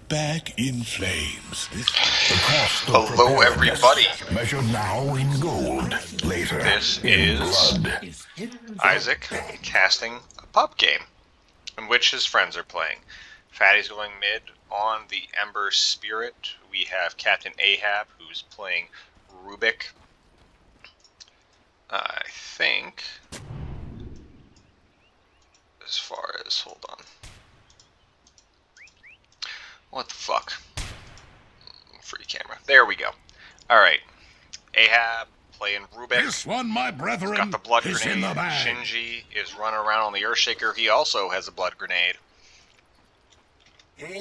back in flames. The cost of Hello, everybody. measured now in gold, later This in is blood. Isaac casting a pub game in which his friends are playing. Fatty's going mid on the Ember Spirit. We have Captain Ahab, who's playing Rubik. I think, as far as, hold on. What the fuck? Free camera. There we go. Alright. Ahab playing Rubik. This one, my brethren, Got the blood is grenade. in the bag. Shinji is running around on the Earthshaker. He also has a blood grenade.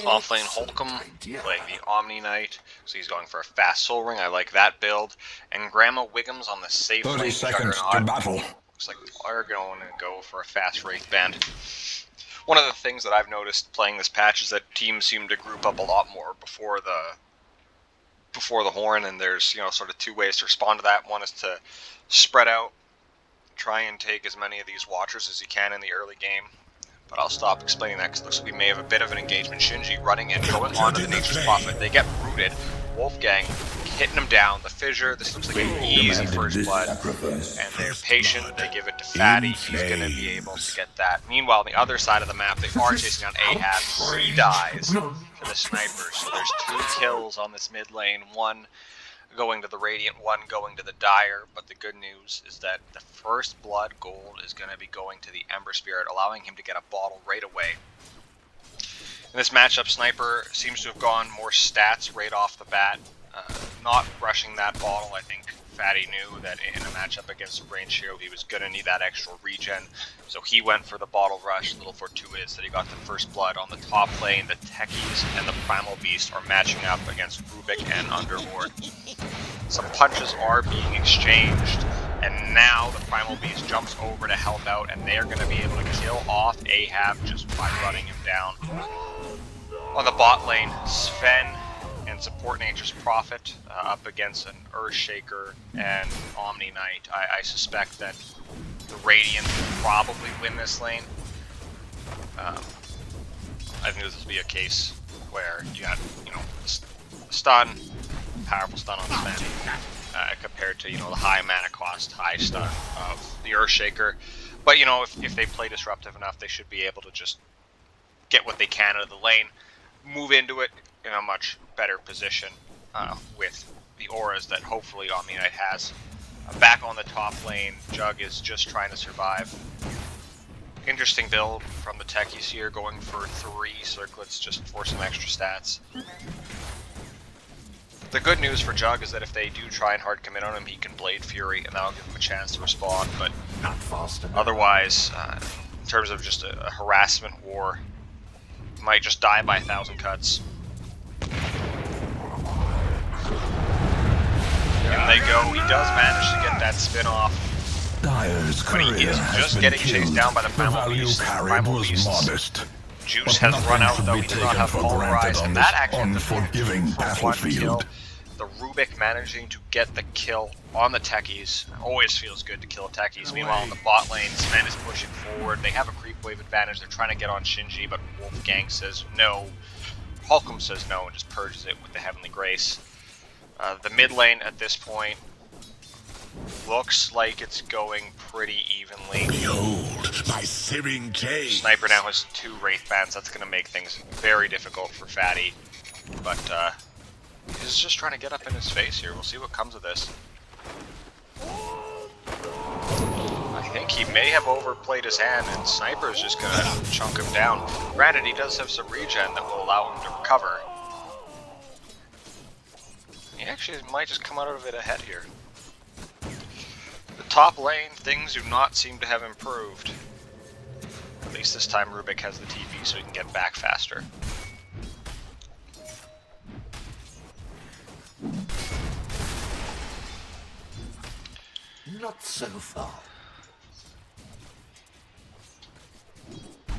Off lane Holcomb playing the Omni Knight, so he's going for a fast Soul Ring. I like that build. And Grandma Wiggums on the safe 30 lane seconds Juggernaut. to battle. Looks like they're going to go for a fast Wraith Band. One of the things that I've noticed playing this patch is that teams seem to group up a lot more before the horn, and there's, you know, sort of two ways to respond to that. One is to spread out, try and take as many of these Watchers as you can in the early game. But I'll stop explaining that because it looks like we may have a bit of an engagement. Shinji running in, going on to the Nature's Prophet. They get rooted. Wolfgang hitting him down. The Fissure, this looks like an easy first blood. And they're patient. They give it to Fatty. He's going to be able to get that. Meanwhile, on the other side of the map, they are chasing down Ahab. He dies for the sniper. So there's 2 kills on this mid lane. 1 going to the Radiant, 1 going to the Dire, but the good news is that the first blood gold is going to be going to the Ember Spirit, allowing him to get a bottle right away. In this matchup, Sniper seems to have gone more stats right off the bat, not rushing that bottle. I think Fatty knew that in a matchup against a range hero, he was going to need that extra regen, so he went for the bottle rush. A little fortuitous that he got the first blood. On the top lane, the Techies and the Primal Beast are matching up against Rubik and Underlord. Some punches are being exchanged, and now the Primal Beast jumps over to help out, and they're going to be able to kill off Ahab just by running him down. On the bot lane, Sven and support Nature's Prophet up against an Earthshaker and Omni Knight. I suspect that the Radiant will probably win this lane. I knew this would be a case where you got, you know, stun, powerful stun on Sven, compared to, you know, the high mana cost, high stun of the Earthshaker. But, you know, if they play disruptive enough, they should be able to just get what they can out of the lane, move into it in a much better position with the auras that hopefully Omni Knight has. Back on the top lane, Jug is just trying to survive. Interesting build from the Techies here, going for 3 circlets just for some extra stats. The good news for Jug is that if they do try and hard commit on him, he can Blade Fury, and that'll give him a chance to respond. But not fast enough. Otherwise, in terms of just a harassment war, he might just die by 1,000 cuts. In they go. He does manage to get that spin off. Dyer's But he is just getting chased down by the Primal Beast. Primal Beast. Modest. Juice has run out, though. He does not have Pulverize, and that actually unforgiving battlefield. The Rubik managing to get the kill on the Techies. Always feels good to kill Techies. Meanwhile, in the bot lane, Sven is pushing forward. They have a creep wave advantage. They're trying to get on Shinji, but Wolfgang says no. Holcomb says no and just purges it with the Heavenly Grace. The mid lane at this point looks like it's going pretty evenly. Behold, my searing chain. Sniper now has 2 Wraith Bands. That's going to make things very difficult for Fatty. But he's just trying to get up in his face here. We'll see what comes of this. I think he may have overplayed his hand, and Sniper is just going to chunk him down. Granted, he does have some regen that will allow him to recover. He actually might just come out of it ahead here. The top lane, things do not seem to have improved. At least this time Rubik has the TP so he can get back faster. Not so far.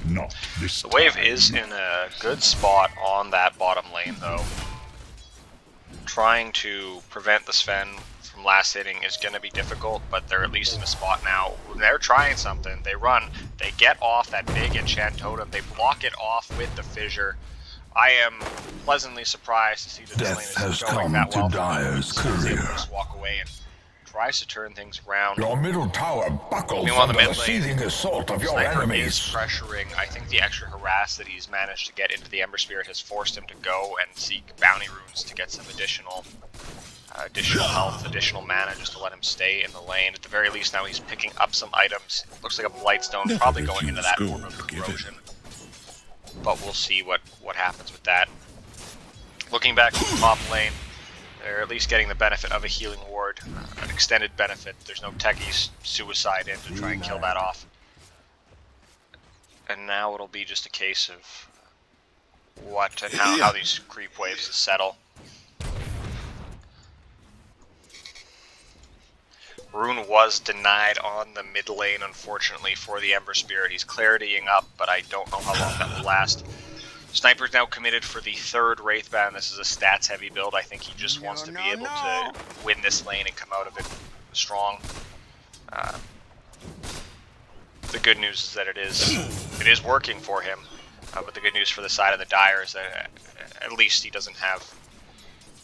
Not this The wave time. is in a good spot on that bottom lane, though. Trying to prevent the Sven from last hitting is going to be difficult, but they're at least in a spot now. They're trying something. They run. They get off that big enchant totem. They block it off with the Fissure. I am pleasantly surprised to see that this lane Death has is going come that to well. Dyer's He's able to courier. just walk away and tries to turn things around. Your middle tower buckles Meanwhile, the under the mid lane, seething assault of your Sniper is enemies. pressuring. I think the extra harass that he's managed to get into the Ember Spirit has forced him to go and seek bounty runes to get some additional health, additional mana, just to let him stay in the lane. At the very least, now he's picking up some items. Looks like a Blightstone, Never probably going into that refuse form gold of given. corrosion. But we'll see what happens with that. Looking back to the top lane, they're at least getting the benefit of a healing ward, an extended benefit. There's no techies suicide in to try and kill that off. And now it'll be just a case of what and how these creep waves settle. Rune was denied on the mid lane, unfortunately, for the Ember Spirit. He's claritying up, but I don't know how long that will last. Sniper's now committed for the 3rd Wraith Band. This is a stats-heavy build. I think he just wants to be able to win this lane and come out of it strong. The good news is that it is working for him, but the good news for the side of the Dire is that at least he doesn't have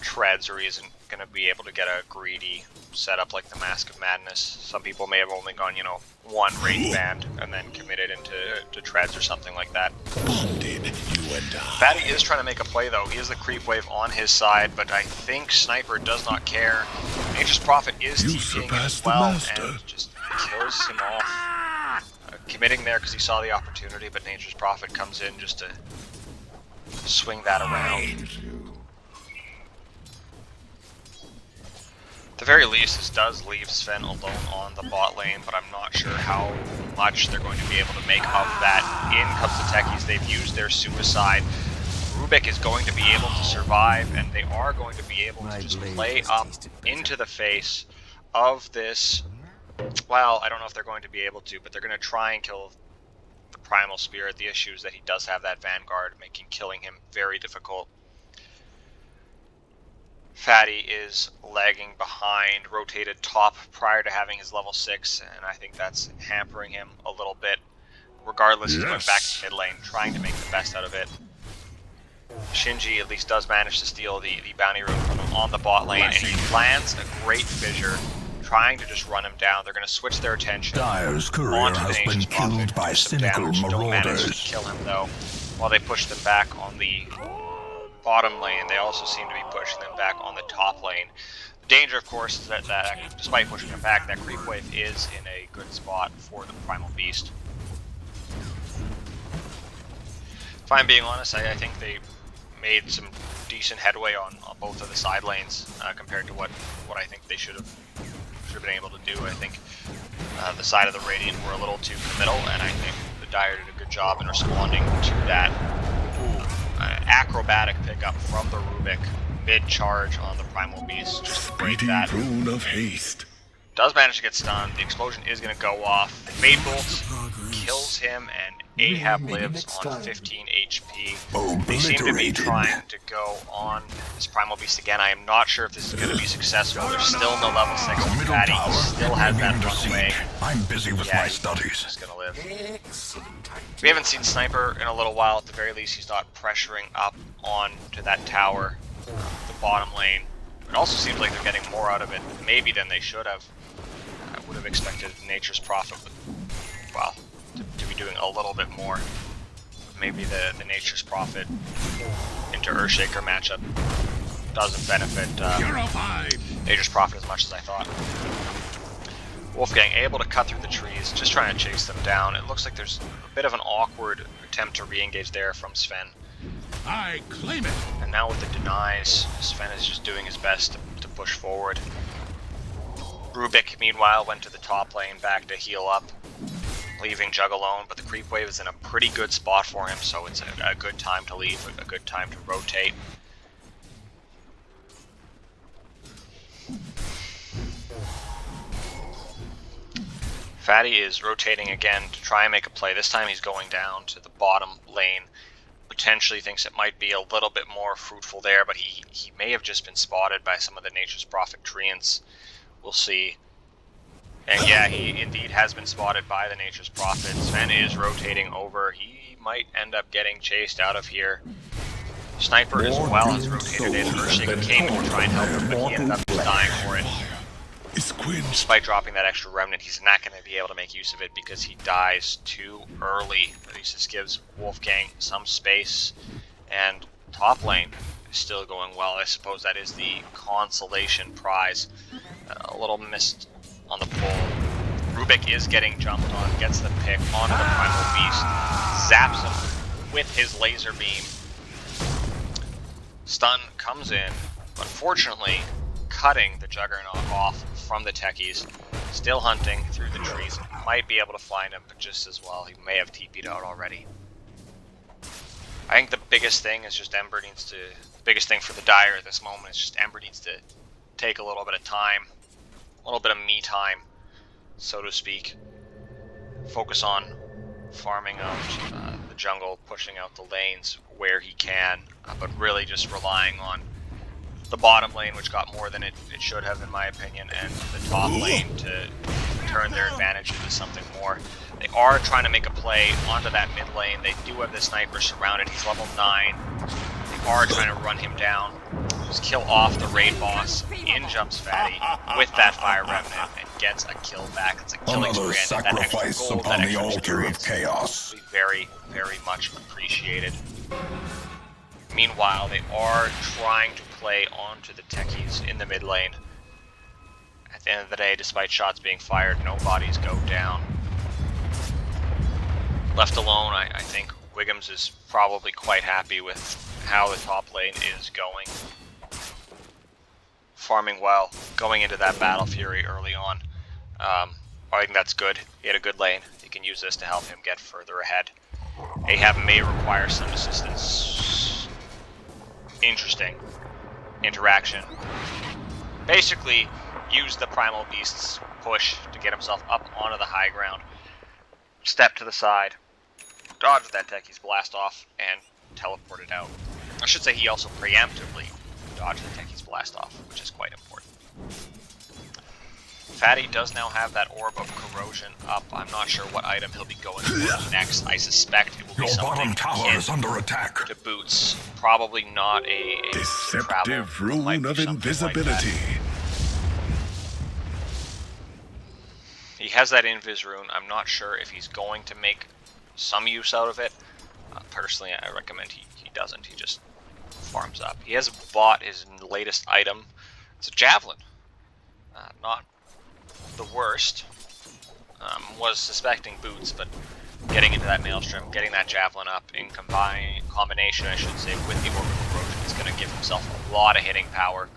treads, or he isn't going to be able to get a greedy setup like the Mask of Madness. Some people may have only gone, you know, 1 Wraith Band and then committed into treads or something like that. Bonded, you and I. Fatty is trying to make a play though. He has the creep wave on his side, but I think Sniper does not care. Nature's Prophet is You TPing surpassed as the well master. and just kills him off. Committing there because he saw the opportunity, but Nature's Prophet comes in just to swing that around. At the very least, this does leave Sven alone on the bot lane, but I'm not sure how much they're going to be able to make of that. In comes the techies, they've used their suicide. Rubik is going to be able to survive, and they are going to be able to just play up into the face of this. Well, I don't know if they're going to be able to, but they're going to try and kill the Primal Spirit. The issue is that he does have that Vanguard, making killing him very difficult. Fatty is lagging behind, rotated top prior to having his level 6, and I think that's hampering him a little bit. Regardless, he's going back to mid lane, trying to make the best out of it. Shinji at least does manage to steal the bounty rune from him on the bot lane, and he lands a great fissure, trying to just run him down. They're going to switch their attention Dyer's courier onto the has been Nature's Prophet, killed by do some cynical damage. Don't manage to marauders. kill him though. While they push them back on the bottom lane, they also seem to be pushing them back on the top lane. The danger, of course, is that despite pushing them back, that creep wave is in a good spot for the Primal Beast. If I'm being honest, I think they made some decent headway on both of the side lanes compared to what I think they should have been able to do. I think the side of the Radiant were a little too committal, and I think the Dire did a good job in responding to that. Acrobatic pickup from the Rubik mid-charge on the Primal Beast, just to break Speedy that. rune of haste. Does manage to get stunned. The explosion is going to go off. Fade Bolt kills him, and Ahab lives on 15 HP. They seem to be Obliterated. trying to go on this Primal Beast again. I am not sure if this is going to be successful. There's still no level 6 Your on middle Fatty. tower He still has has been that under runway. siege. I'm busy with Yeah, my he's studies. just going to live. Excellent. We haven't seen Sniper in a little while. At the very least, he's not pressuring up onto that tower, the bottom lane. It also seems like they're getting more out of it, maybe than they should have. I would have expected Nature's Prophet, well, to be doing a little bit more. Maybe the Nature's Prophet into Earthshaker matchup doesn't benefit Purified. Nature's Prophet as much as I thought. Wolfgang able to cut through the trees, just trying to chase them down. It looks like there's a bit of an awkward attempt to re-engage there from Sven. I claim it. And now with the denies, Sven is just doing his best to push forward. Rubik, meanwhile, went to the top lane back to heal up, leaving Jug alone, but the creep wave is in a pretty good spot for him, so it's a good time to leave, a good time to rotate. Fatty is rotating again to try and make a play. This time he's going down to the bottom lane. Potentially thinks it might be a little bit more fruitful there, but he may have just been spotted by some of the Nature's Prophet treants. We'll see. And yeah, he indeed has been spotted by the Nature's Prophet. Sven is rotating over. He might end up getting chased out of here. Sniper as More well has doomed rotated in. souls Urshick have been came to torn try and help from him, their but he ended up mortal just dying for it. Is quenched. Despite dropping that extra remnant, he's not going to be able to make use of it because he dies too early. At least this gives Wolfgang some space, and top lane is still going well. I suppose that is the consolation prize. A little missed on the pull. Rubik is getting jumped on, gets the pick onto the Primal Beast, zaps him with his laser beam. Stun comes in, unfortunately cutting the Juggernaut off from the techies. Still hunting through the trees. Might be able to find him, but just as well, he may have TP'd out already. I think the biggest thing is just Ember needs to... The biggest thing for the Dire at this moment is just Ember needs to take a little bit of time. A little bit of me time, so to speak. Focus on farming out the jungle, pushing out the lanes where he can, but really just relying on the bottom lane, which got more than it should have, in my opinion, and the top lane to turn their advantage into something more. They are trying to make a play onto that mid lane. They do have the sniper surrounded. He's level 9. They are trying to run him down. Just kill off the raid boss. In jumps Fatty with that fire remnant and gets a kill back. It's a killing Another spree, and that extra sacrifice gold, upon that the extra altar of experience chaos. will be very, very much appreciated. Meanwhile, they are trying to play onto the techies in the mid lane. At the end of the day, despite shots being fired, no bodies go down. Left alone, I think Wiggums is probably quite happy with how the top lane is going. Farming well, going into that Battle Fury early on. I think that's good. He had a good lane. He can use this to help him get further ahead. Ahab may require some assistance. Interesting interaction. Basically, use the Primal Beast's push to get himself up onto the high ground. Step to the side, dodge that Techie's blast off, and teleport it out. I should say he also preemptively dodged the Techie's blast off, which is quite important. Fatty does now have that Orb of Corrosion up. I'm not sure what item he'll be going for next. I suspect it will be Your something bottom tower is akin under attack. to boots. Probably not a Deceptive travel. Might rune be of something like that. invisibility. He has that Invis rune. I'm not sure if he's going to make some use out of it. Personally, I recommend he doesn't. He just farms up. He has bought his latest item. It's a Javelin. Not the worst. Was suspecting boots, but getting into that Maelstrom, getting that Javelin up in combination, I should say, with the Orb of Corrosion is going to give himself a lot of hitting power.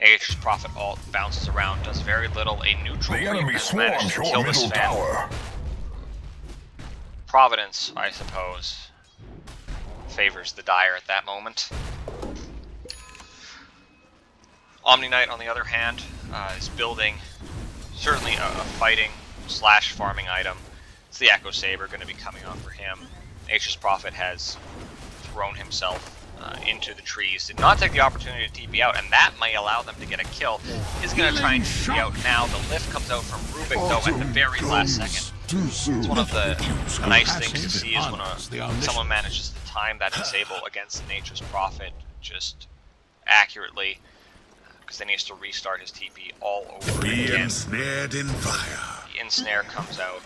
AH's Prophet ult bounces around, does very little. A neutral The creep enemy has managed swarms to your kill this middle fan. tower. Providence, I suppose, favors the Dire at that moment. Omni Knight, on the other hand, is building certainly a fighting / farming item. It's the Echo Saber going to be coming on for him. Nature's Prophet has thrown himself into the trees. Did not take the opportunity to TP out, and that may allow them to get a kill. Is going to try and TP out now. The lift comes out from Rubik, though, at the very last second. It's one of the nice things to see is when someone manages to time that disable against Nature's Prophet just accurately, because then he has to restart his TP all over Be again. ensnared in fire. The Ensnare comes out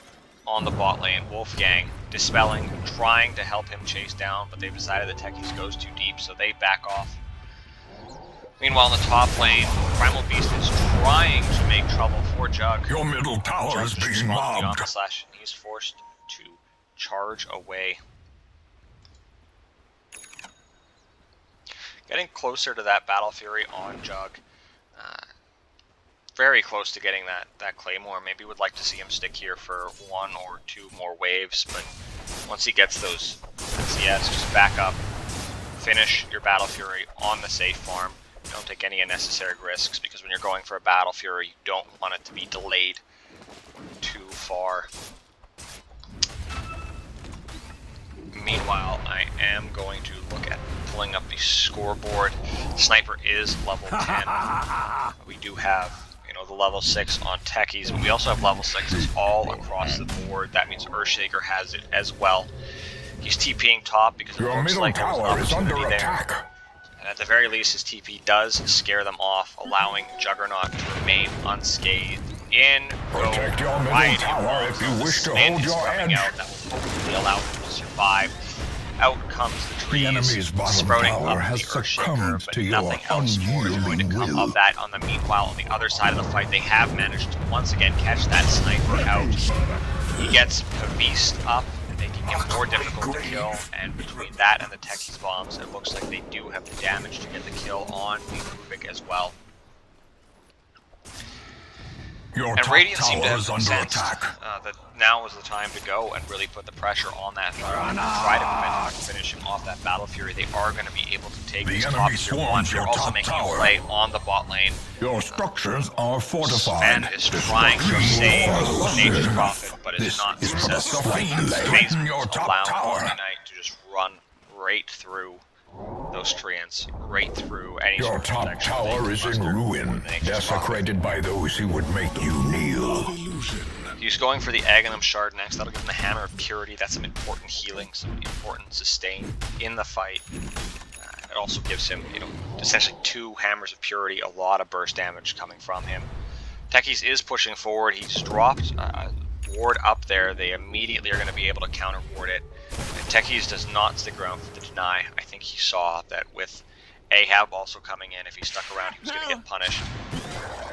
on the bot lane. Wolfgang dispelling, trying to help him chase down, but they've decided the Techies goes too deep, so they back off. Meanwhile, in the top lane, Primal Beast is trying to make trouble for Jug. Your middle tower is Jug's being responding on mobbed. the slash, and he's forced to charge away. Getting closer to that Battle Fury on Jug. Very close to getting that Claymore. Maybe would like to see him stick here for 1 or 2 more waves, but once he gets those CS, just back up, finish your Battle Fury on the safe farm. Don't take any unnecessary risks, because when you're going for a Battle Fury, you don't want it to be delayed too far. Meanwhile, I am going to look at pulling up the scoreboard. Sniper is level 10. We do have, the level 6 on Techies, but we also have level 6s all across the board. That means Earthshaker has it as well. He's TPing top because it Your looks middle like there's an tower is under opportunity there. attack. And at the very least, his TP does scare them off, allowing Juggernaut to remain unscathed. In Protect your middle Ryan tower if you wish to Sand hold is your coming edge. out. That will hopefully allow him to survive. Out comes the trees, The enemy's bottom sprouting tower up has the Earthshaker, succumbed but to your nothing else more is going to unyielding come will. of that. Meanwhile, on the other side of the fight, they have managed to once again catch that sniper out. He gets a beast up, making him more difficult to kill, and between that and the Techie's bombs, it looks like they do have the damage to get the kill on the Rubik as well. Your And top Radiant seemed to tower have is under sensed attack. that now was the time to go and really put the pressure on that Juggernaut and try to prevent him from finishing off that Battle Fury. They are going to be able to take The this enemy top tier one. swarms They're your also top making a tower. play on the bot lane. Your structures are fortified. Sven is trying to save Nature's Prophet, but is This not is for the successful. fiends Basically threaten your top allowing tower. Omni Knight to just run right through those treants, right through any Your sort of top protection tower they is can in muster ruin, for the Nature's Prophet. desecrated by those who would make you kneel. Illusion. He's going for the Aghanim Shard next. That'll give him the Hammer of Purity. That's some important healing, some important sustain in the fight. It also gives him, essentially 2 Hammers of Purity, a lot of burst damage coming from him. Techies is pushing forward. He's dropped a ward up there. They immediately are going to be able to counter ward it. And Techies does not stick around for the deny. I think he saw that with Ahab also coming in, if he stuck around, he was going to get punished.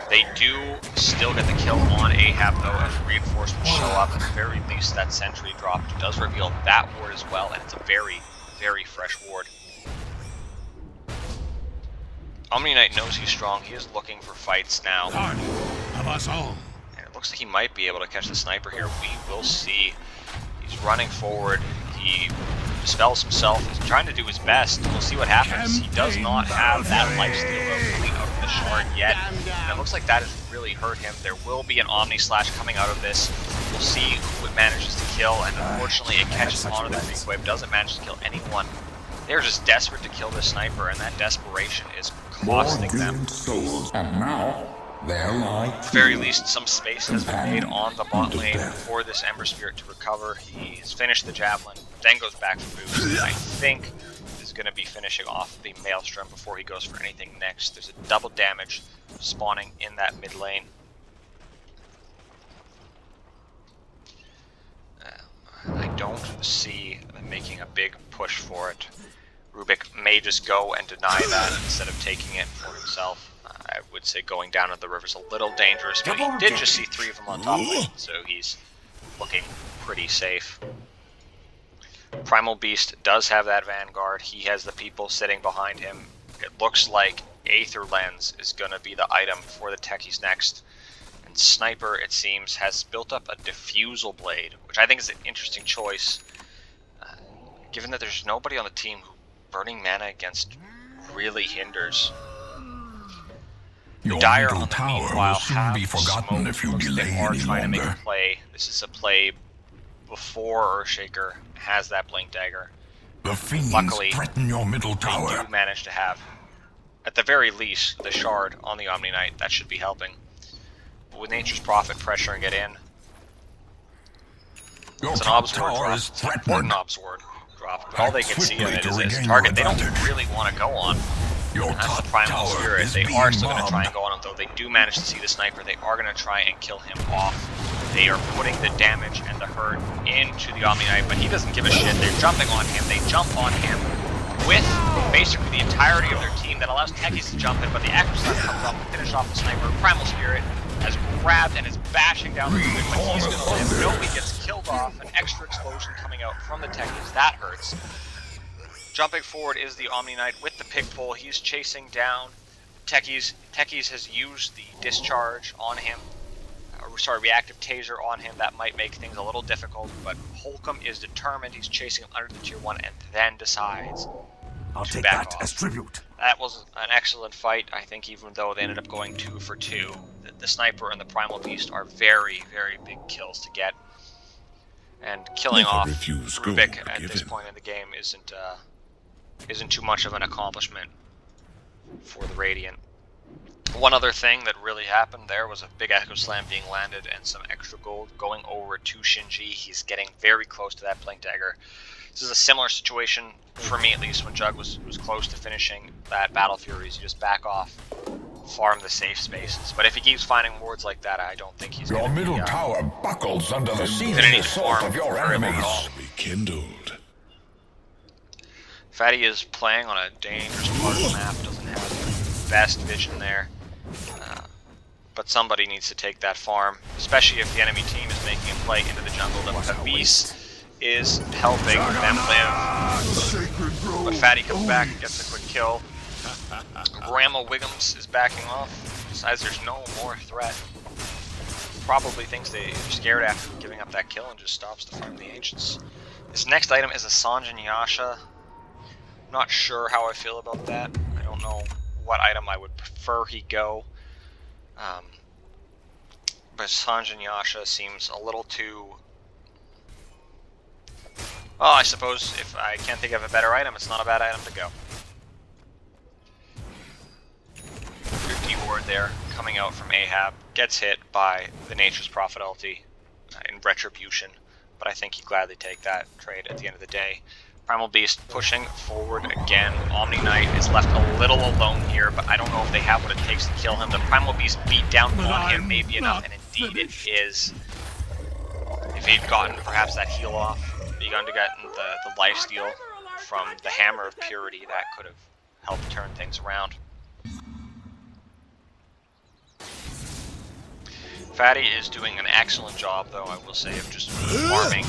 They do still get the kill on Ahab, though, as reinforcements show up. At the very least, that sentry drop does reveal that ward as well, and it's a very, very fresh ward. Omni Knight knows he's strong. He is looking for fights now. Part of us all. And it looks like he might be able to catch the sniper here. We will see. He's running forward. He dispels himself. He's trying to do his best. We'll see what happens. He does not have that lifesteal coming out of the shard yet. And it looks like that has really hurt him. There will be an Omni Slash coming out of this. We'll see who it manages to kill. And unfortunately, it catches onto the creep wave. Doesn't manage to kill anyone. They're just desperate to kill this sniper, and that desperation is costing them. Souls, and now there lie At the very least, some space has been made on the bot lane for this Ember Spirit to recover. He's finished the Javelin, then goes back for boost. I think is going to be finishing off the Maelstrom before he goes for anything next. There's a double damage spawning in that mid lane. I don't see them making a big push for it. Rubik may just go and deny that instead of taking it for himself. I would say going down to the river's a little dangerous, but he did just see 3 of them on top lane, so he's looking pretty safe. Primal Beast does have that Vanguard. He has the people sitting behind him. It looks like Aether Lens is going to be the item for the Techies next. And Sniper, it seems, has built up a Diffusal Blade, which I think is an interesting choice, given that there's nobody on the team who Burning Mana against really hinders. Your Dire middle on the tower meanwhile will soon have be forgotten smoke. if you Looks like delay they are any trying to make longer. a play. This is a play before Earthshaker has that Blink Dagger. The fiends Luckily, threaten your middle They tower. do manage to have, at the very least, the Shard on the Omni Knight. That should be helping. But with Nature's Prophet pressuring it in, Your it's an top Obs Ward tower drop. is It's an important threatened. Obs Ward drop. But all they can see of Quickly it to is as a regain target your they don't advantage. really want to go on. Your That's top the Primal tower Spirit. is They being are still going to try mobbed. and go on him, though. They do manage to see the Sniper. They are going to try and kill him off. They are putting the damage and the hurt into the Omni Knight, but he doesn't give a shit. They're jumping on him. They jump on him with basically the entirety of their team that allows Techies to jump in, but the Active Slash comes up to finish off the Sniper. Primal Spirit has grabbed and is bashing down the Rubik, but he's going to live. Nobody gets killed off. An extra explosion coming out from the Techies. That hurts. Jumping forward is the Omni Knight with the pig pole. He's chasing down Techies. Techies has used the discharge on him. Reactive taser on him. That might make things a little difficult, but Holcomb is determined. He's chasing him under the tier 1 and then decides I'll to take back that off. as tribute. That was an excellent fight, I think, even though they ended up going 2 for 2. The Sniper and the Primal Beast are very, very big kills to get. And killing Never off refuse gold Rubik at this given. point in the game isn't too much of an accomplishment for the Radiant. One other thing that really happened there was a big Echo Slam being landed and some extra gold going over to Shinji. He's getting very close to that Blink Dagger. This is a similar situation, for me at least, when Jug was close to finishing that Battle Furies. You just back off, farm the safe spaces. But if he keeps finding wards like that, I don't think he's Your going to middle be... tower buckles under the seething Infinity assault Storm of your very long at enemies. all. Rekindled. Fatty is playing on a dangerous part of the map, doesn't have the best vision there. But somebody needs to take that farm, especially if the enemy team is making a play into the jungle. The Beast is helping them live. But Fatty comes back and gets a quick kill. Grandma Wiggums is backing off. Besides, there's no more threat. Probably thinks they're scared after giving up that kill and just stops to farm the Ancients. This next item is a Sanjin Yasha. Not sure how I feel about that. I don't know what item I would prefer he go. But Sanjin Yasha seems a little too... Well, I suppose if I can't think of a better item, it's not a bad item to go. Your D-ward there, coming out from Ahab, gets hit by the Nature's Prophet ulti in Retribution, but I think he'd gladly take that trade at the end of the day. Primal Beast pushing forward again. Omni Knight is left a little alone here, but I don't know if they have what it takes to kill him. The Primal Beast beat down on him may be enough, and indeed it is. If he'd gotten perhaps that heal off, begun to get the lifesteal from the Hammer of Purity, that could have helped turn things around. Fatty is doing an excellent job, though, I will say, of just farming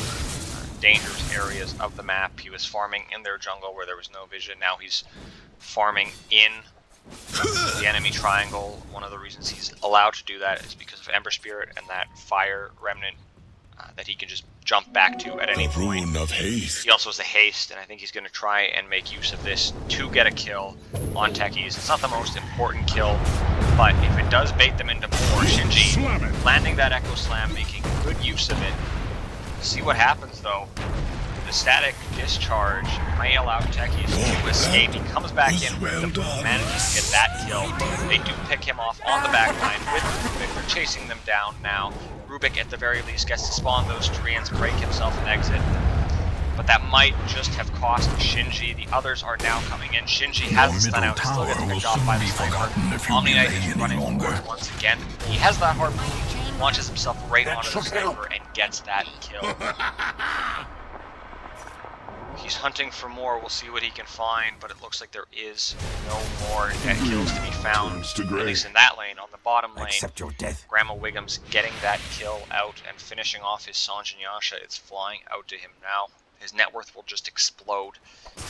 dangerous areas of the map. He was farming in their jungle where there was no vision. Now he's farming in the enemy triangle. One of the reasons he's allowed to do that is because of Ember Spirit and that Fire Remnant that he can just jump back to at any point. Rune of haste. He also has the haste, and I think he's going to try and make use of this to get a kill on Techies. It's not the most important kill, but if it does bait them into more, Shinji landing that Echo Slam, making good use of it. See what happens though. The static discharge may allow Techies to escape. He comes back in, manages to get that kill. They do pick him off on the back line with Rubik. They're chasing them down now. Rubik at the very least gets to spawn those treants, break himself an exit. But that might just have cost Shinji. The others are now coming in. Shinji has the stun out, still gets picked off by the sniper. Omni Knight is running forward once again. He has that harpoon, launches himself right onto the sniper and gets that kill. He's hunting for more. We'll see what he can find, but it looks like there is no more net kills to be found, at least in that lane. On the bottom lane, Accept your death. Grandma Wiggums getting that kill out and finishing off his Sanjin Yasha. It's flying out to him now. His net worth will just explode.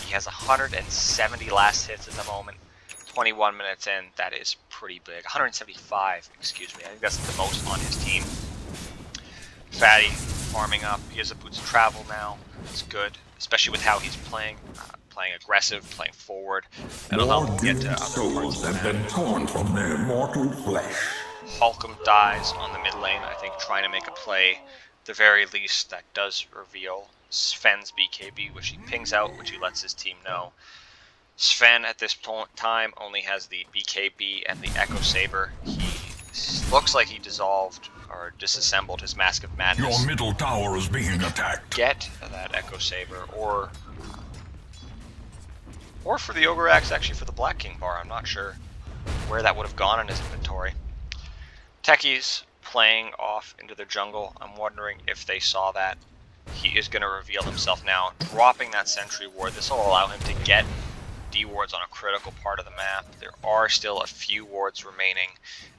He has 170 last hits at the moment. 21 minutes in, that is pretty big. 175, excuse me. I think that's the most on his team. Fatty farming up. He has a Boots of Travel now. It's good, especially with how he's playing. Playing aggressive, playing forward. That'll help him get to other souls parts of have the been map. torn from their mortal flesh. Holcomb dies on the mid lane, I think trying to make a play, at the very least, that does reveal Sven's BKB, which he pings out, which he lets his team know. Sven at this time only has the BKB and the Echo Saber. He looks like he dissolved or disassembled his Mask of Madness. Your middle tower is being attacked. Get that Echo Saber, or for the Ogre Axe, actually for the Black King bar. I'm not sure where that would have gone in his inventory. Techies playing off into the jungle. I'm wondering if they saw that. He is going to reveal himself now, dropping that sentry ward. This will allow him to get D wards on a critical part of the map. There are still a few wards remaining,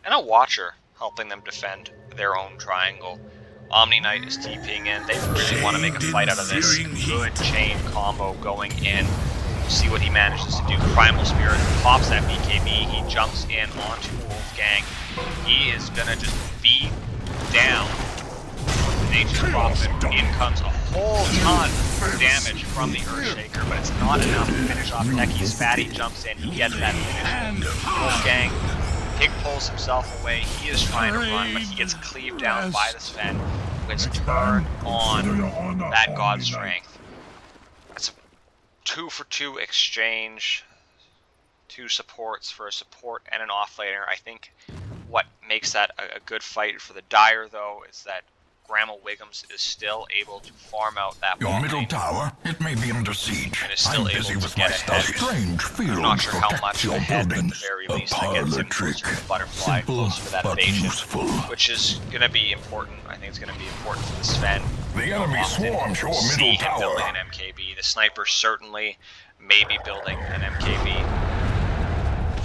and a Watcher helping them defend their own triangle. Omni Knight is TPing in. They really want to make a fight out of this. Good chain combo going in. We'll see what he manages to do. Primal Spirit pops that BKB. He jumps in onto Wolfgang. He is going to just beat down the Nature's Prophet. In comes a whole ton of damage from the Earthshaker, but it's not enough to finish off Techies. Fatty jumps in. He gets that finish. Wolfgang Pig pulls himself away. He is trying to run, but he gets cleaved down by the Sven, who gets turned on that God Strength. It's a 2-for-2 exchange. 2 supports for a support and an offlaner. I think what makes that a good fight for the Dire, though, is that Grammel Wiggums is still able to farm out that Your bot middle lane. tower, it may be under siege. And is still I'm able busy to with get my ahead. stuff. Strange field I'm not sure how protects much your ahead, but at the buildings. very A least, that gets parlor him trick. closer to the butterfly, Simple, closer to that but evasion, useful. which is going to be important. I think it's going to be important for the Sven. The enemy Often swarms your see middle him building tower. an MKB. The sniper certainly may be building an MKB.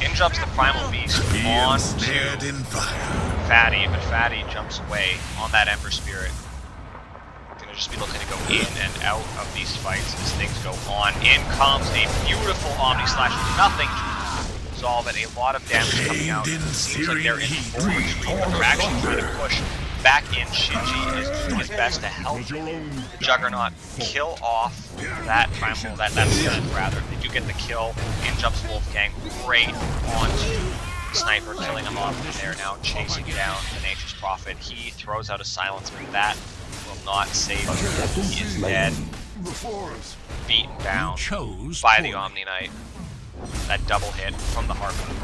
In jumps the Primal Beast He on ensnared to in fire. Fatty, but Fatty jumps away on that Ember Spirit. Gonna just be looking to go in and out of these fights as things go on. In comes a beautiful Omni Slash, nothing to resolve it. A lot of damage coming out. Chained in Seems like they're in searing full heat. retreat, but they're actually trying to push back in. Shinji is doing his best to help the Juggernaut kill off that Primal, that Sven rather. They do get the kill. In jumps Wolfgang, great onto Sniper, killing him off, and they're now chasing down the Nature's Prophet. He throws out a silence, but that will not save him. He is dead, beaten down Chose by the poorly. Omni Knight. That double hit from the Harpoon.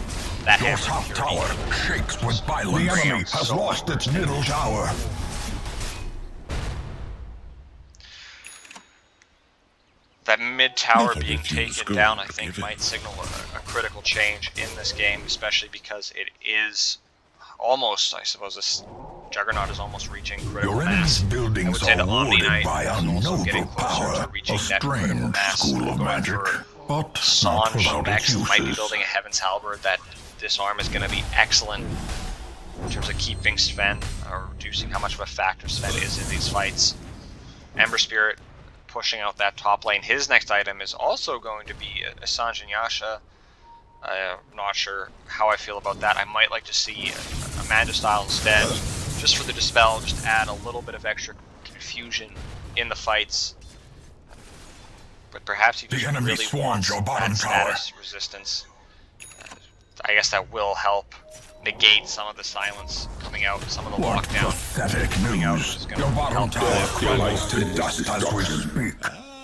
That Your hammer top security. tower shakes with violence. The enemy has lost its middle tower. That mid tower Never being refuse taken gold down, I think, given. might signal a critical change in this game, especially because it is almost, I suppose, this Juggernaut is almost reaching critical Your mass. enemy's I would buildings say the are Omni warded Knight by is also getting unknowable closer power, to reaching a that critical strange mass. school of Going magic, for but not Sanj without its next might be uses. building a Heaven's Halberd. That disarm is going to be excellent in terms of keeping Sven, or reducing how much of a factor Sven is in these fights. Ember Spirit pushing out that top lane. His next item is also going to be a Sanj and Yasha. I'm not sure how I feel about that. I might like to see a Manda style instead, just for the Dispel, just add a little bit of extra confusion in the fights. But perhaps he just The enemy really swarms wants your bottom that tower. status resistance. I guess that will help negate some of the silence coming out, some of the What lockdown. pathetic coming out news. is gonna Your bottom help tower the- crumbles to dust as we speak.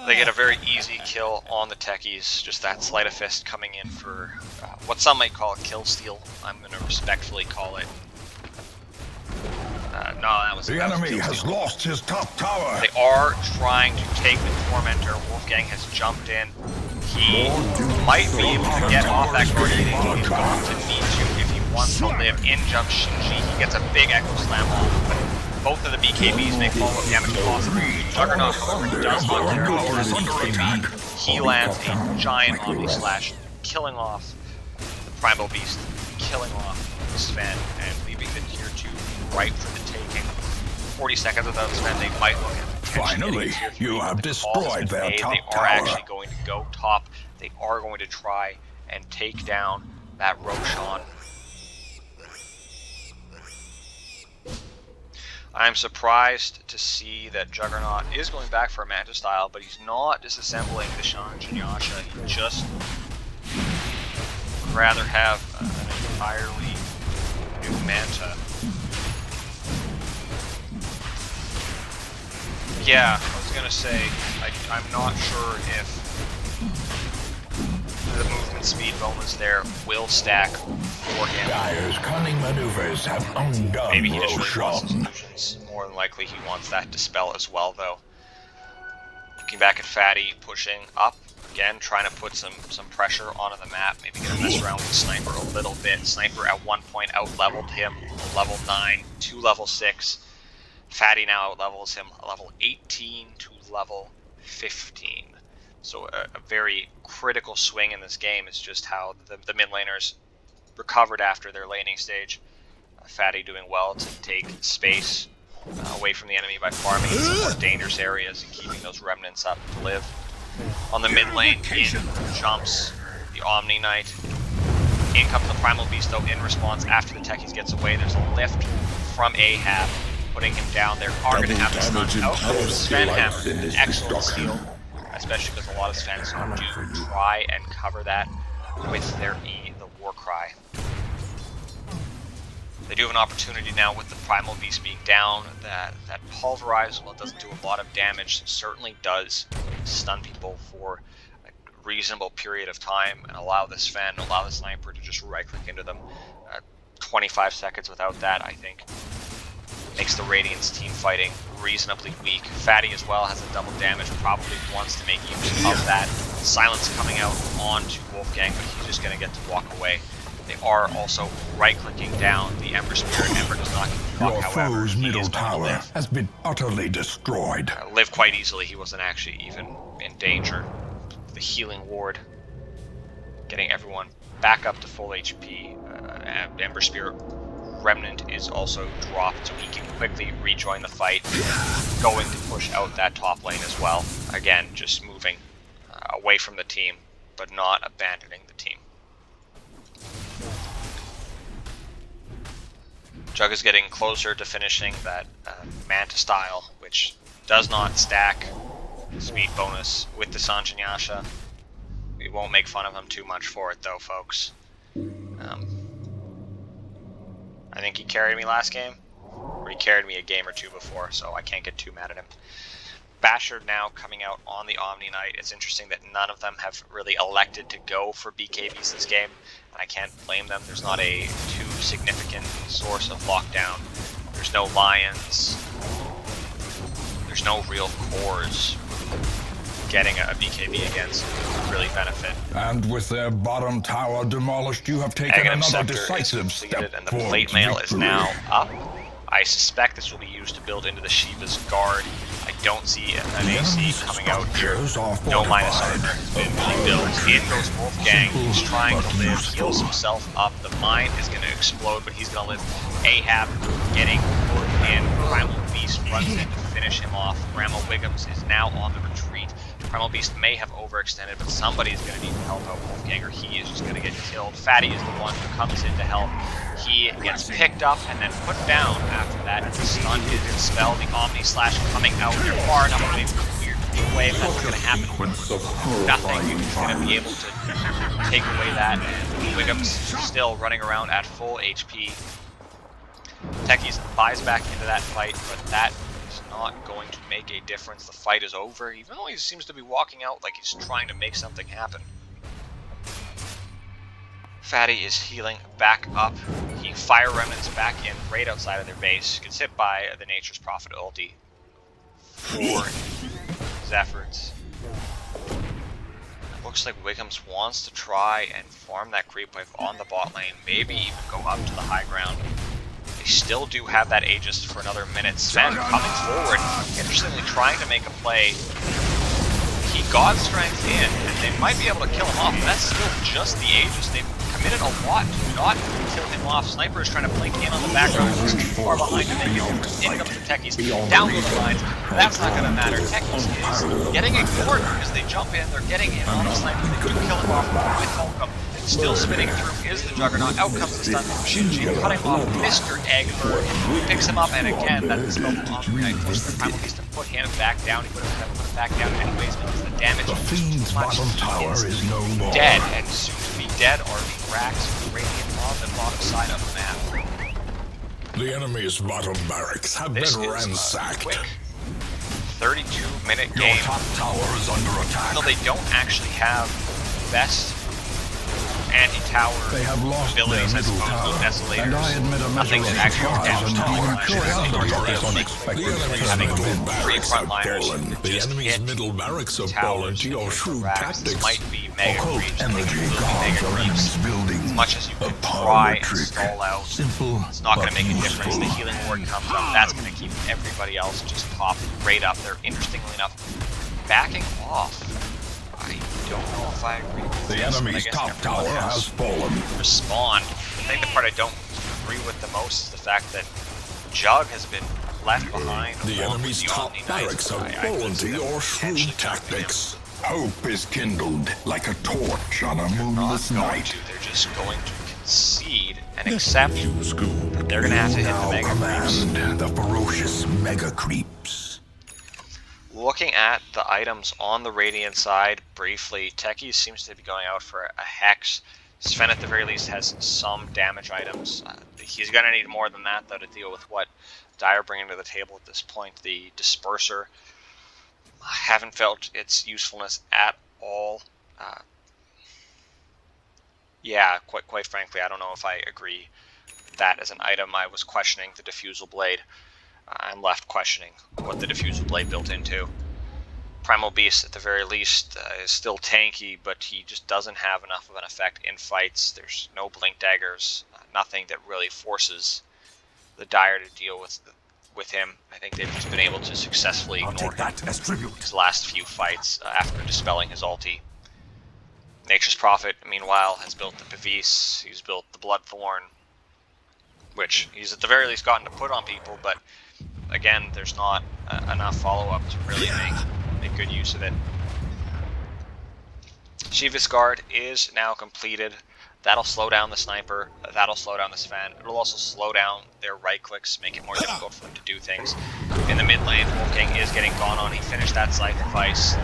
They get a very easy kill on the techies, just that Sleight of Fist coming in for what some might call a kill steal. I'm going to respectfully call it. No, that was The enemy has lost his top tower. They are trying to take the Tormentor. Wolfgang has jumped in. He might be able to get off that Guardian. He's going to need to if he wants to live. In jumps Shinji. He gets a big Echo Slam off, but both of the BKBs make follow-up damage possible. Juggernaut, however, does not care about his BKB. He lands a giant Omni Slash, killing off the Primal Beast, killing off Sven, and leaving the tier 2 right for the taking. 40 seconds without Sven, they might look at potentially Finally, getting tier 3, you have but the call has destroyed been their made. top They are tower. actually going to go top. They are going to try and take down that Roshan. I'm surprised to see that Juggernaut is going back for a Manta style, but he's not disassembling the Sanj and Yasha. He'd just rather have an entirely new Manta. Yeah, I was gonna say, I'm not sure if the movement speed moments there will stack for him. Dire's cunning maneuvers have undone Maybe he just really wants those Roshan. illusions. More than likely he wants that Dispel as well, though. Looking back at Fatty, pushing up. Again, trying to put some pressure onto the map. Maybe gonna mess around with the Sniper a little bit. Sniper at one point out-leveled him. Level 9 to level 6. Fatty now out-levels him level 18 to level 15. So a very critical swing in this game is just how the mid laners recovered after their laning stage. Fatty doing well to take space away from the enemy by farming in some more dangerous areas and keeping those remnants up to live. On the mid lane, in jumps the Omni Knight. In comes the Primal Beast, though, in response after the Techies gets away. There's a lift from Ahab, putting him down. They are going to have to Double stun damage out. and Sven power have skill. an excellent steal, especially because a lot of Svens do try and cover that with their E, the War Cry. They do have an opportunity now with the Primal Beast being down. That Pulverize, while it doesn't do a lot of damage, certainly does stun people for a reasonable period of time and allow the Sven, allow the Sniper to just right-click into them. 25 seconds without that, I think, makes the Radiant's team fighting reasonably weak. Fatty as well has a double damage, probably wants to make use of that. Silence coming out onto Wolfgang, but he's just going to get to walk away. They are also right-clicking down the Ember Spirit. Ember does not block, Your however, foe's he middle is going to tower live. has been utterly destroyed. Live quite easily. He wasn't actually even in danger. The healing ward getting everyone back up to full HP. Ember Spirit Remnant is also dropped, so he can quickly rejoin the fight, going to push out that top lane as well. Again, just moving away from the team, but not abandoning the team. Jug is getting closer to finishing that Manta style, which does not stack speed bonus with the Sanjin Yasha. We won't make fun of him too much for it though, folks. I think he carried me last game, or he carried me a game or two before, so I can't get too mad at him. Basher now coming out on the Omni Knight. It's interesting that none of them have really elected to go for BKBs this game, and I can't blame them. There's not a too significant source of lockdown. There's no Lions. There's no real cores getting a BKB against would really benefit. And with their bottom tower demolished, you have taken Aghanim another Scepter decisive is completed, step and the towards plate mail is victory. now up. I suspect this will be used to build into the Shiva's guard. I don't see an AC enemy's coming out here. structures are No minus fortified. armor has been rebuilt. In goes Wolfgang. He's trying to live, heals himself up. The mine is going to explode, but he's going to live. Ahab getting put in. Primal Beast runs in to finish him off. Ramal Wiggums is now on the retreat. Primal Beast may have overextended, but somebody is going to need to help out Wolfgang, or he is just going to get killed. Fatty is the one who comes in to help. He gets picked up and then put down after that. The stun is dispelled. The Omni Slash coming out. They're far enough away from the weird wave. That's going to happen. Nothing is going to be able to take away that. And Wiggums still running around at full HP. Techies buys back into that fight, but that is not going to make a difference. The fight is over, even though he seems to be walking out like he's trying to make something happen. Fatty is healing back up. He fire remnants back in right outside of their base. Gets hit by the Nature's Prophet ulti for his efforts. Looks like Wiggums wants to try and farm that creep wave on the bot lane, maybe even go up to the high ground. They still do have that Aegis for another minute. Sven coming forward, interestingly trying to make a play. He got strength in, and they might be able to kill him off, but that's still just the Aegis. They've committed a lot to not kill him off. Sniper is trying to blink in on the background. He's too far behind to make it. In comes the Techies. Down to the lines. That's not going to matter. Techies is getting ignored because they jump in. They're getting in on the Sniper. They do kill him off with Holcomb. Still spinning through is the Juggernaut. Out comes the stun from Shinji, cutting off Mr. Eggberg. Picks him up, and again, that is spelled off. Right, pushes the Primal Beast to put him back down. He would have put him back down anyways because the damage The was Fiend's too much. bottom He tower is no more. dead, and soon to be dead or being racked Radiant on the bottom side of the map. The enemy's bottom barracks have This been is a ransacked. quick 32-minute Your game. top tower is under attack. No, they don't actually have best anti-tower They have lost their abilities as middle opposed tower, to Desolators. and I admit a measure Nothing of that actually surprise damage and tower. even I should say curiosity they at this are unexpected The enemy's turn of having middle events. three barracks have frontliners fallen. that The just enemy's hit middle barracks have towers fallen to your and shrewd racks. tactics. This might be mega Occult creeps, energy including guards mega our creeps. enemy's building. As much as you A can parlor try and trick. stall out, Simple, it's not going but to make a difference. useful. The healing ward comes up. That's going to keep everybody else just popped right up. They're interestingly enough backing off. I don't know if I agree with The this, but I enemy's guess top everyone tower has fallen. respond. I think the part I don't agree with the most is the fact that Jug has been left behind. The along enemy's with the top Omni Knight. barracks have I fallen can to see them your potentially shrewd jumping him. tactics. Hope is kindled like a torch on a Not moonless going night. to. They're just going to concede and accept You school. that they're going to have to hit the Now mega creeps. command the ferocious mega creeps. Looking at the items on the Radiant side briefly, Techies seems to be going out for a Hex. Sven at the very least has some damage items. He's going to need more than that though to deal with what Dire bringing to the table at this point. The Disperser, I haven't felt its usefulness at all. Yeah, quite frankly, I don't know if I agree that as an item. I was questioning the Diffusal Blade I'm left questioning what the diffuser blade built into. Primal Beast, at the very least, is still tanky, but he just doesn't have enough of an effect in fights. There's no blink daggers, nothing that really forces the Dire to deal with him. I think they've just been able to successfully ignore him his last few fights after dispelling his ulti. Nature's Prophet, meanwhile, has built the Pavis, he's built the Bloodthorn, which he's at the very least gotten to put on people, but again, there's not enough follow-up to really make good use of it. Shiva's Guard is now completed. That'll slow down the Sniper, that'll slow down the Sven. It'll also slow down their right clicks, make it more difficult for them to do things. In the mid lane, Wolfgang is getting gone on. He finished that Sacrifice.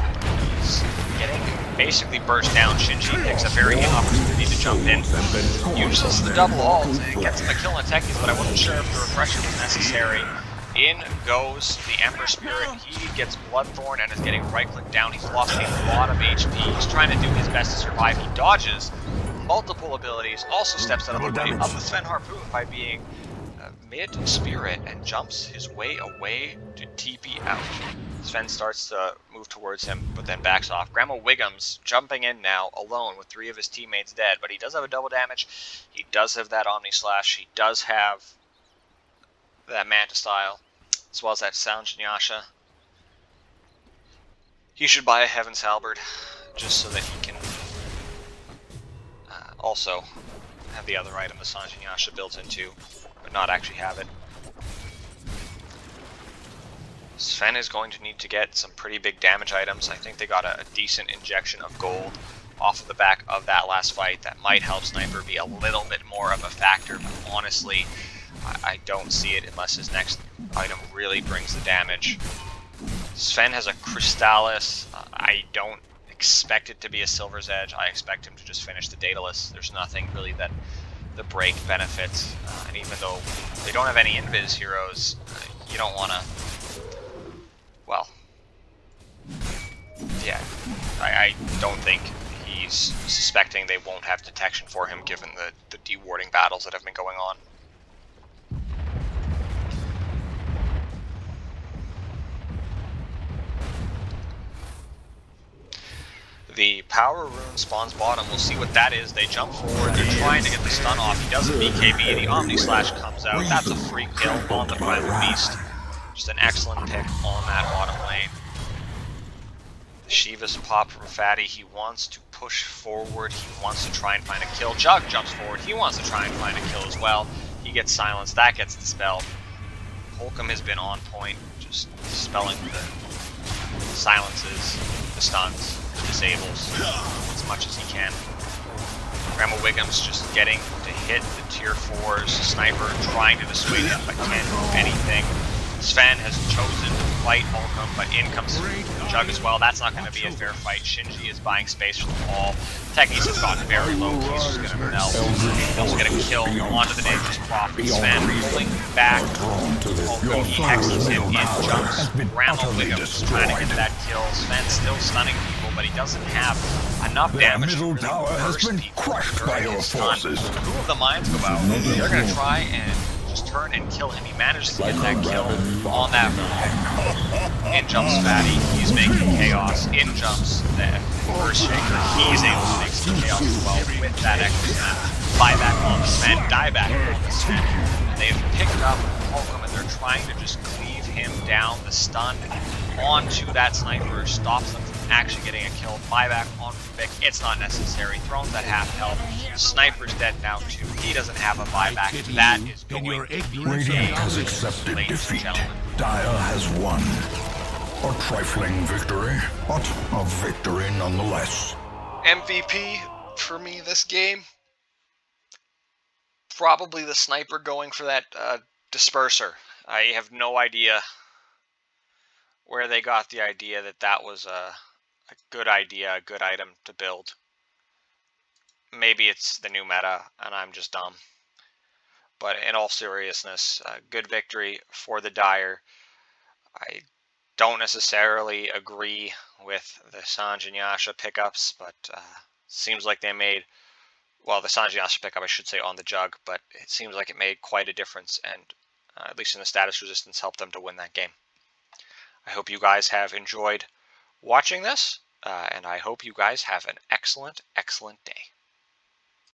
He's getting basically burst down. Shinji picks a very opportunity to jump in, uses the double ult, and gets him a kill on Techies, but I wasn't sure if the refresher was necessary. In goes the Ember Spirit. He gets Bloodthorn and is getting right-clicked down. He's lost a lot of HP. He's trying to do his best to survive. He dodges multiple abilities, also steps out of the way of the Sven Harpoon by being mid-spirit and jumps his way away to TP out. Sven starts to move towards him, but then backs off. Grandma Wiggums jumping in now alone with 3 of his teammates dead, but he does have a double damage. He does have that Omni Slash. He does have that Manta Style, as well as that Sange Nyasha. He should buy a Heaven's Halberd, just so that he can also have the other item the Sange Nyasha built into, but not actually have it. Sven is going to need to get some pretty big damage items. I think they got a decent injection of gold off of the back of that last fight. That might help Sniper be a little bit more of a factor, but honestly, I don't see it unless his next item really brings the damage. Sven has a Crystallis. I don't expect it to be a Silver's Edge. I expect him to just finish the Daedalus. There's nothing really that the break benefits. And even though they don't have any Invis heroes, you don't want to... Well, yeah, I don't think he's suspecting they won't have detection for him given the dewarding battles that have been going on. The Power Rune spawns bottom. We'll see what that is. They jump forward. They're trying to get the stun off. He does a BKB. The Omni Slash comes out. That's a free kill on the Primal Beast. Just an excellent pick on that bottom lane. The Shiva's pop from Fatty. He wants to push forward. He wants to try and find a kill. Jug jumps forward. He wants to try and find a kill as well. He gets silenced. That gets dispelled. Holcomb has been on point, just dispelling the silences, the stuns, the disables as much as he can. Grandma Wiggum's just getting to hit the tier 4's Sniper, trying to dissuade him, but can't do anything. Sven has chosen to fight Holcomb, but in comes Jug as well. That's not going to be a fair fight. Shinji is buying space from the wall. Techies has gotten very low. He's just going to melt. He's also going to kill onto the Dangerous Prophet. Sven pulling back. Holcomb, he hexes him in jumps. Grandma Wiggum's trying to get that kill. Sven still stunning people, but he doesn't have enough damage to really burst people during his stun. 2 of the mines go out. They're going to try and just turn and kill him. He manages to get that kill on that move. In jumps Fatty. He's making chaos. In jumps the Earthshaker. He's able to make some chaos as well with that extra buyback on the Sven, dieback on the Sven. And they've picked up Holcomb and they're trying to just cleave him down. The stun onto that Sniper stops them from actually getting a kill. Buyback on Vic. It's not necessary. Thrones at half health. Sniper's dead now too. He doesn't have a buyback. That is going to be Radiant has accepted defeat. Dire has won. A trifling victory, but a victory nonetheless. MVP for me this game? Probably the Sniper going for that Disperser. I have no idea where they got the idea that that was a good idea, a good item to build. Maybe it's the new meta and I'm just dumb. But in all seriousness, good victory for the Dire. I don't necessarily agree with the Sange and Nyasha pickups, but seems like they made, well, the Sange and Nyasha pickup I should say on the Jug, but it seems like it made quite a difference, and at least in the status resistance, helped them to win that game. I hope you guys have enjoyed watching this, and I hope you guys have an excellent, excellent day.